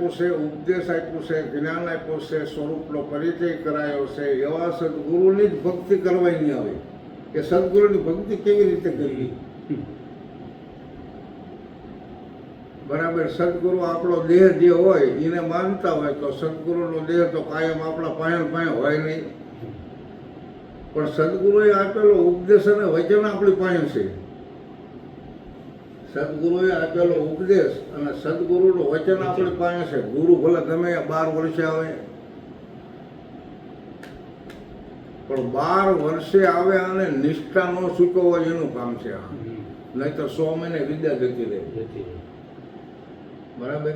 આપ્યું છે, ઉપદેશ આપ્યું છે, જ્ઞાન આપ્યું છે, સ્વરૂપનો પરિચય કરાયો છે, એવા સદગુરુની જ ભક્તિ કરવાની આવે. કે સદગુરુની ભક્તિ કેવી રીતે કરવી? બરાબર. સદગુરુ આપણો દેહ જે હોય એને માનતા હોય તો સદગુરુનો દેહ તો કાયમ આપણા પાસે હોય નહીં. પણ સદગુરુએ આપેલો ઉપદેશ અને વચન આપણી પાસે છે. સદગુરુએ આપેલો ઉપદેશ અને સદગુરુનું વચન આપણી પાસે છે. ગુરુ ભલે ગમે 12 વર્ષે આવે, પણ 12 વર્ષે આવે અને નિષ્ઠા ન ચૂકવવા એનું કામ છે. નહીં તો 100 મહિને વિદ્યા જતી રહે. બરાબર.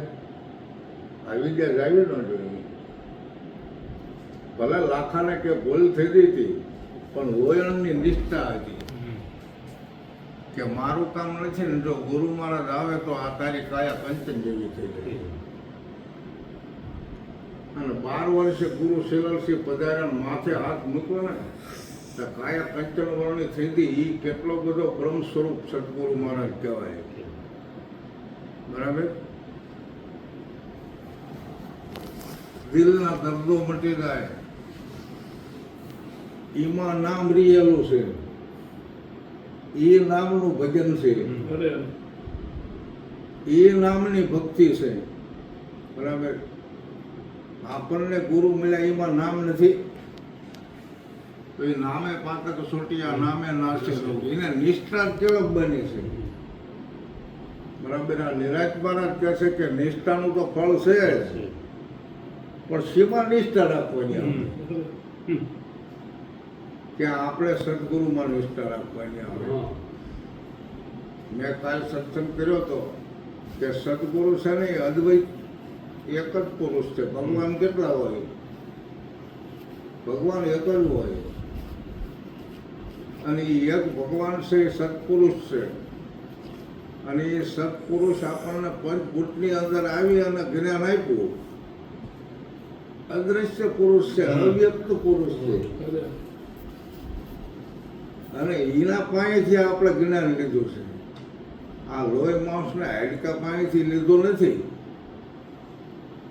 આ વિદ્યા જાવી ન જોઈએ. ભલે લાખાને કે ભૂલ થઈ ગઈ હતી, પણ લોયણની નિષ્ઠા હતી કે મારું કામ નથી ને, જો ગુરુ મહારાજ આવે તો આ તારી કાયા કંચન જેવી થઈ ગઈ. અને 12 વર્ષે ગુરુ શિલાલસિંહ પધાર્યા, માથે હાથ મૂક્યો ને તો કાયા કંચન વર્ણની થઈ ગઈ. એ કેટલો બધો બ્રહ્મ સ્વરૂપ સદગુરુ મહારાજ કહેવાય. બરાબર. દિલના દર્દો મટી જાય એમાં નામ રિયેલું છે. એ નામનું ભજન છે, એ નામની ભક્તિ છે. બરાબર. આપણને ગુરુ મળ્યા એમાં નામ નથી તો એ નામે પાતક સોટિયા નામે નાશે. એને નિષ્ઠા કેળપ બની છે. બરાબર. આ નિરાજ મહારાજ કહે છે કે નિષ્ઠાનું તો ફળ છે જ, પણ શેમાં નિષ્ઠા રાખવાની કે આપણે સદગુરુમાં નિષ્ઠા રાખવાની આવે. મેં કાલ સત્સંગ કર્યો હતો કે સદગુરુ છે ને અદ્વૈત એક જ પુરુષ છે. ભગવાન કેટલા હોય? ભગવાન એક જ હોય. અને એ એક ભગવાન છે એ સત્પુરુષ છે. અને એ સત્પુરુષ આપણને પંચભૂતની અંદર આવી અને જ્ઞાન આપ્યું. અદ્રશ્ય પુરુષ છે, અવ્યક્ત પુરુષ છે. અને એના પાસેથી આપણે જ્ઞાન લીધું છે. આ લોહી માંસને હાડકા પાસેથી લીધું નથી,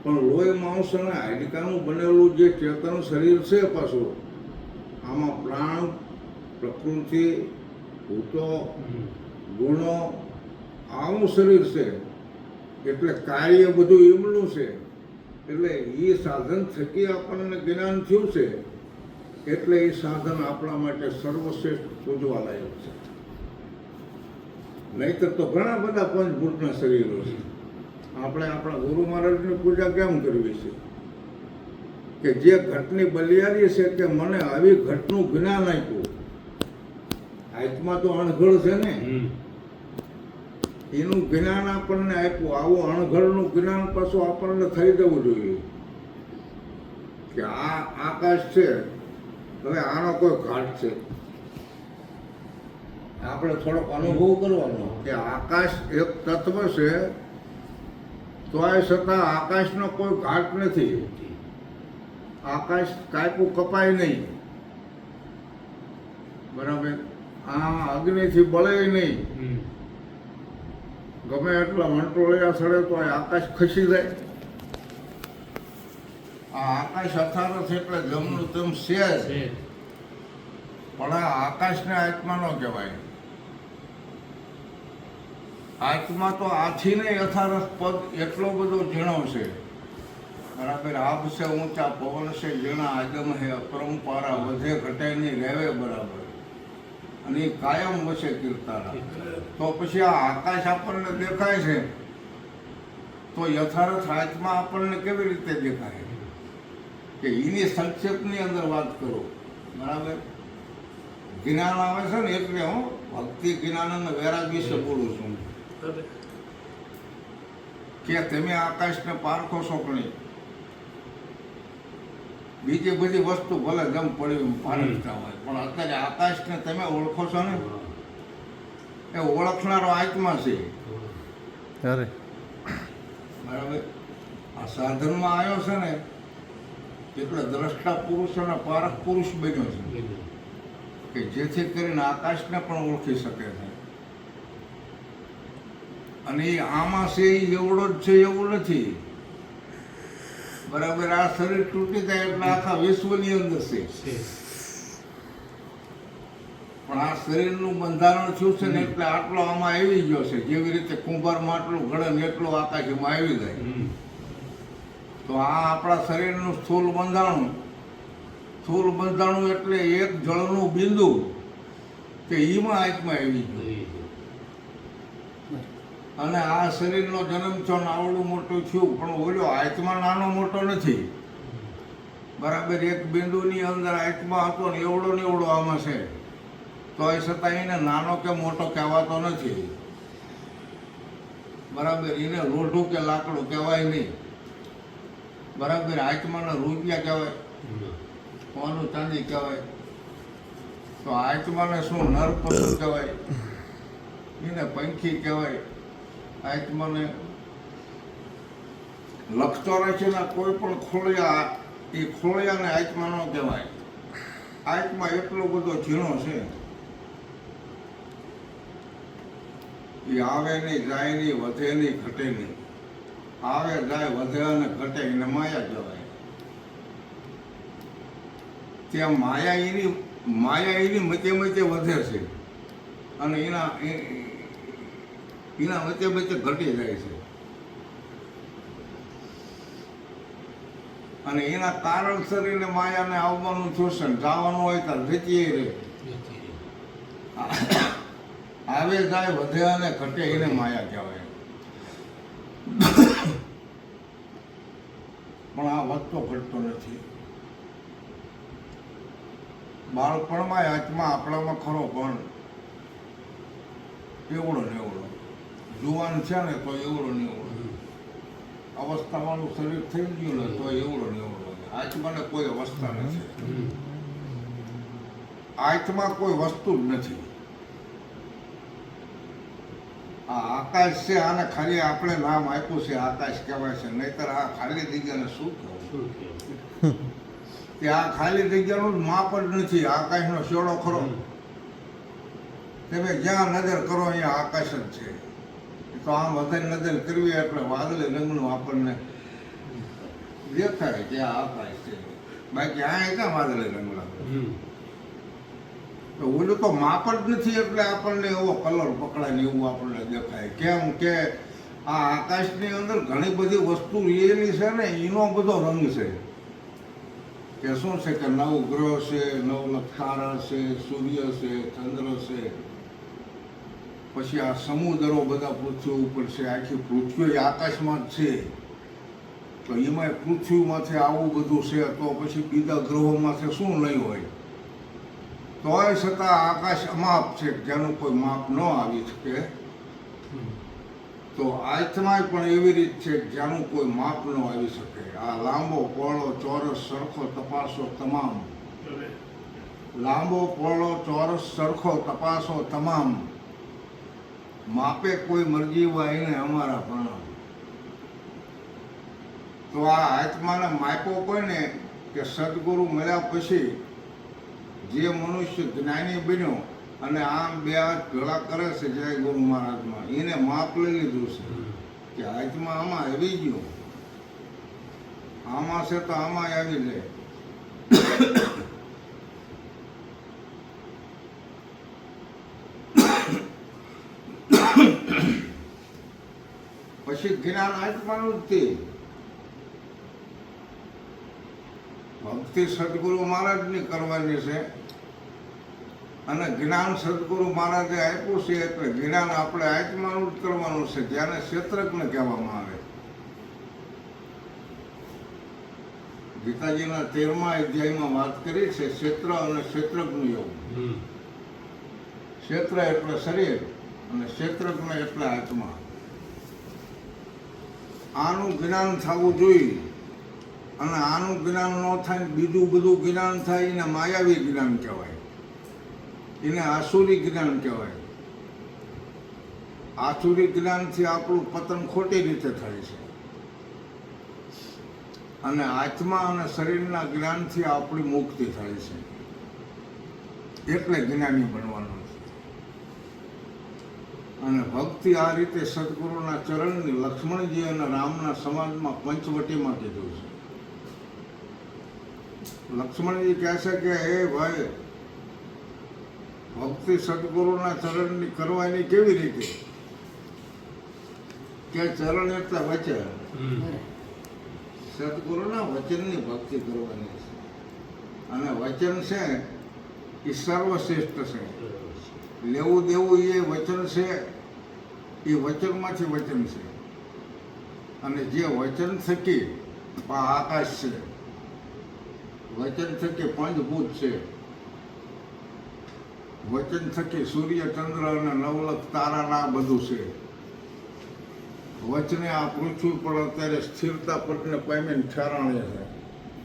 પણ લોહી માંસ અને હાડકાનું બનેલું જે ચેતન શરીર છે, પાછું આમાં પ્રાણ, પ્રકૃતિ, ભૂતો, ગુણો આવું શરીર છે. એટલે કાર્ય બધું એમનું છે. એટલે એ સાધન થકી આપણને જ્ઞાન થયું છે. એટલે એ સાધન આપણા માટે સર્વશ્રેષ્ઠ પૂજવા લાયક છે. નહીતર તો ઘણા બધા પંચભૂતના શરીરો છે. આપણે આપણા ગુરુ મહારાજની પૂજા કેમ કરવી છે? કે જે ઘટની બલિયારી છે કે મને આવી ઘટનું જ્ઞાન આપ્યું. આત્મા તો અણઘડ છે ને, એનું જ્ઞાન આપણને આપ્યું. આવું અણઘડનું જ્ઞાન પાછું આપણને થઈ જવું જોઈએ કે આ આકાશ છે, હવે આનો કોઈ ઘાટ છે. આપણે થોડોક અનુભવ કરવાનો કે આકાશ એક તત્વ છે, તોય છતાં આકાશનો કોઈ ઘાટ નથી. આકાશ કાપ્યું કપાય નહીં. બરાબર. આ અગ્નિથી બળે નહીં. ગમે એટલા મંટોળિયા સડે તો આકાશ ખસી જાય. આ આકાશ અથારસ એટલે જમનું તેમ છે જ, પણ આ આકાશને આત્મા નો કહેવાય. આત્મા તો આથી નહીં અથારસ પદ એટલો બધો ઝીણો છે. બરાબર. આપ છે ઊંચા, પવન છે ઝીણા, આદમ હે અપરંપારા, વધે ઘટે નહીં રહેવે બરાબર. અને એ કાયમ વસે કીર્તારા. તો પછી આ આકાશ આપણને દેખાય છે તો યથાર્થ આત્મા આપણને કેવી રીતે દેખાય? કે એની સંક્ષેપની અંદર વાત કરો. બરાબર. જ્ઞાન આવે છે ને એટલે હું ભક્તિ, જ્ઞાન અને વૈરાગ વિશે બોલું છું કે તમે આકાશને પારખો છો કે નહીં. બીજી બધી વસ્તુ ભલે જમ પડી પારખતા હોય, પણ અત્યારે આકાશને તમે ઓળખો છો ને, એ ઓળખનારો આત્મા છે. બરાબર. આ સાધનમાં આવ્યો છે ને એટલે દ્રષ્ટા પુરુષ અને પારખ પુરુષ બન્યો છે કે જેથી કરીને આકાશને પણ ઓળખી શકે છે. અને એ આમાં છે એ એવડો જ છે એવું નથી. બરાબર. આ શરીર તૂટી જાય એટલે આખા વિશ્વની અંદર છે. પણ આ શરીરનું બંધારણ થયું છે ને એટલે આટલો આમાં આવી ગયો છે. જેવી રીતે કુંભારમાં આટલું ઘડે ને એટલું આકાશમાં આવી જાય. તો આ આપણા શરીરનું સ્થૂળ બંધાણું એટલે એક જળનું બિંદુ કે ઈમાં આત્મા આવી ગયો. અને આ શરીરનો જન્મ થયો ને આવડું મોટું થયું, પણ ઓલો આત્મા નાનો મોટો નથી. બરાબર. એક બિંદુની અંદર આત્મા હતો ને એવડો ને એવડો આમાં છે, તો એ છતાં એને નાનો કે મોટો કહેવાતો નથી. બરાબર. એને લોઢું કે લાકડું કહેવાય નહીં. બરાબર. આત્માના રૂપિયા કહેવાય, સોનું ચાંદી કહેવાય. તો આત્માને શું નર પશુ કહેવાય, એને પંખી કહેવાય. આત્માને લક્ષચોરાશીના કોઈ પણ ખોળિયા, એ ખોળિયાને આત્મા ન કહેવાય. આત્મા એટલો બધો ઝીણો છે, એ આવે નહીં, જાય નહીં, વધે નહીં, ઘટે નહીં. આવે, જાય, વધે અને ઘટે એને માયા કહેવાય. ત્યાં માયા એની મચે વધે છે અને એના વચ્ચે ઘટી જાય છે. અને એના કારણસર એને માયાને આવવાનું શોષણ, જવાનું હોય તો જતીએ રહે. આવે, જાય, વધે અને ઘટે એને માયા કહેવાય. પણ આ વધતો ઘટતો નથી. બાળપણમાં આત્મા આપણામાં ખરો, પણ એવડો ને એવડો. જુવાન છે ને તો એવડો ને એવડો. અવસ્થાવાળું શરીર થઈ ગયું ને તો એવડો ને એવડો. આત્માને કોઈ અવસ્થા નથી. આત્મા કોઈ વસ્તુ જ નથી. આ આકાશ છે, આને ખાલી આપણે નામ આપ્યું છે આકાશ કહેવાય છે, નહીતર આ ખાલી જગ્યાને શું કહેવું? કે આ ખાલી જગ્યાનું માપ જ નથી. આકાશનો શેડો ખરો, તમે જ્યાં નજર કરો અહીંયા આકાશ જ છે. તો આમ વધારે નજર કરવી એટલે વાદળી રંગનું આપણને દેખાય કે આ આકાશ છે. બાકી આ ક્યાં વાદળી રંગ લાગે? તો ઓલું તો માપ જ નથી એટલે આપણને એવો કલર પકડાય ને એવું આપણને દેખાય. કેમ કે આ આકાશની અંદર ઘણી બધી વસ્તુ રહેલી છે ને, એનો બધો રંગ છે. કે શું છે કે 9 ગ્રહ છે, 9 તારા છે, સૂર્ય છે, ચંદ્ર છે, પછી આ સમુદ્રો બધા પૃથ્વી ઉપર છે. આખી પૃથ્વી આકાશમાં જ છે. તો એમાં પૃથ્વીમાંથી આવું બધું છે, તો પછી બીજા ગ્રહોમાંથી શું નહીં હોય? તોય છતાં આકાશ અમાપ છે, જેનું કોઈ માપ ન આવી શકે. તો આત્મા પણ એવી રીત છે જેનું કોઈ માપ ન આવી શકે. આ લાંબો પહોળો ચોરસ સરખો તપાસો તમામ. લાંબો પહોળો ચોરસ સરખો તપાસો તમામ. માપે કોઈ મરજી હોય ને અમારા પ્રણામ. તો આ આત્માને માપ્યો કોઈ ને કે સદગુરુ મળ્યા પછી જે મનુષ્ય જ્ઞાની બન્યો અને આમ બે હાથ ભેળા કરે છે જય ગુરુ મહારાજમાં, એને માપ લઈ લીધું છે કે આત્મા આમાં આવી ગયો, આમાં છે તો આમાં આવી જાય. પછી જ્ઞાન આત્માનું જ તે. ભક્તિ સદગુરુ મહારાજની કરવાની છે અને જ્ઞાન સદગુરુ મહારાજે આપ્યું છે એટલે જ્ઞાન આપણે આત્માનું જ કરવાનું છે, જેને ક્ષેત્રજ્ઞ કહેવામાં આવે. ગીતાજીના 13મા અધ્યાયમાં વાત કરી છે ક્ષેત્ર અને ક્ષેત્રજ્ઞ યોગ. ક્ષેત્ર એટલે શરીર અને ક્ષેત્રજ્ઞ એટલે આત્મા. આનું જ્ઞાન થવું જોઈએ અને આનું જ્ઞાન ન થાય બીજું બધું જ્ઞાન થાય એને માયાવી જ્ઞાન કહેવાય, એને આસુરી જ્ઞાન કહેવાય. આસુરી જ્ઞાનથી આપણું પતન ખોટી રીતે થાય છે અને આત્મા અને શરીરના જ્ઞાનથી આપણી મુક્તિ થાય છે. એટલે જ્ઞાની બનવાનું છે. અને ભક્તિ આ રીતે સદગુરુના ચરણની લક્ષ્મણજી અને રામના સમાજમાં પંચવટીમાં કીધું છે. લક્ષ્મણજી કહે છે કે હે ભાઈ, ભક્તિ સદગુરુના ચરણની કરવાની કેવી રીતે? કે ચરણ એટલે વચન, સદગુરુના વચનની ભક્તિ કરવાની છે. અને વચન છે એ સર્વશ્રેષ્ઠ છે. લેવું દેવું એ વચન છે, એ વચનમાંથી વચન છે. અને જે વચન થકી આ આકાશ છે, વચન થકી પંચભૂત છે, વચન થકી સૂર્ય ચંદ્ર અને નવલખ તારાના બધું છે. વચને આ પૃથ્વી પર અત્યારે સ્થિરતા પટને પામીને ઠેરાણે છે.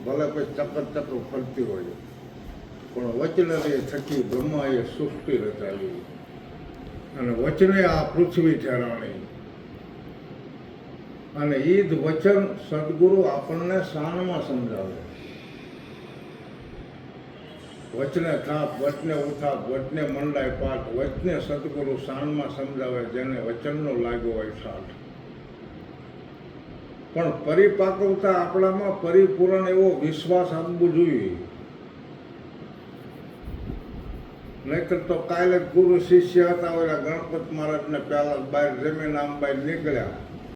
ભલે કોઈ ચક્કર ફરતી હોય, પણ વચને થકી બ્રહ્માએ સૃષ્ટિ રચાવી અને વચને આ પૃથ્વી ઠેરાણી. અને એ જ વચન સદગુરુ આપણને શાનમાં સમજાવે. વચને થાપ, વચને ઉથાપ, વચને મંડાય પાઠ, વચને સદગુરુ શાનમાં સમજાવે, જેને વચનનો લાગ્યો હોય સાથ. પણ પરિપાકવતા આપણામાં પરિપૂર્ણ એવો વિશ્વાસ આપવો જોઈએ. નહીતર તો કાલે ગુરુ શિષ્ય હતા, ઓલા ગણપત મહારાજને પહેલા બહાર જમીન આમ બહાર નીકળ્યા,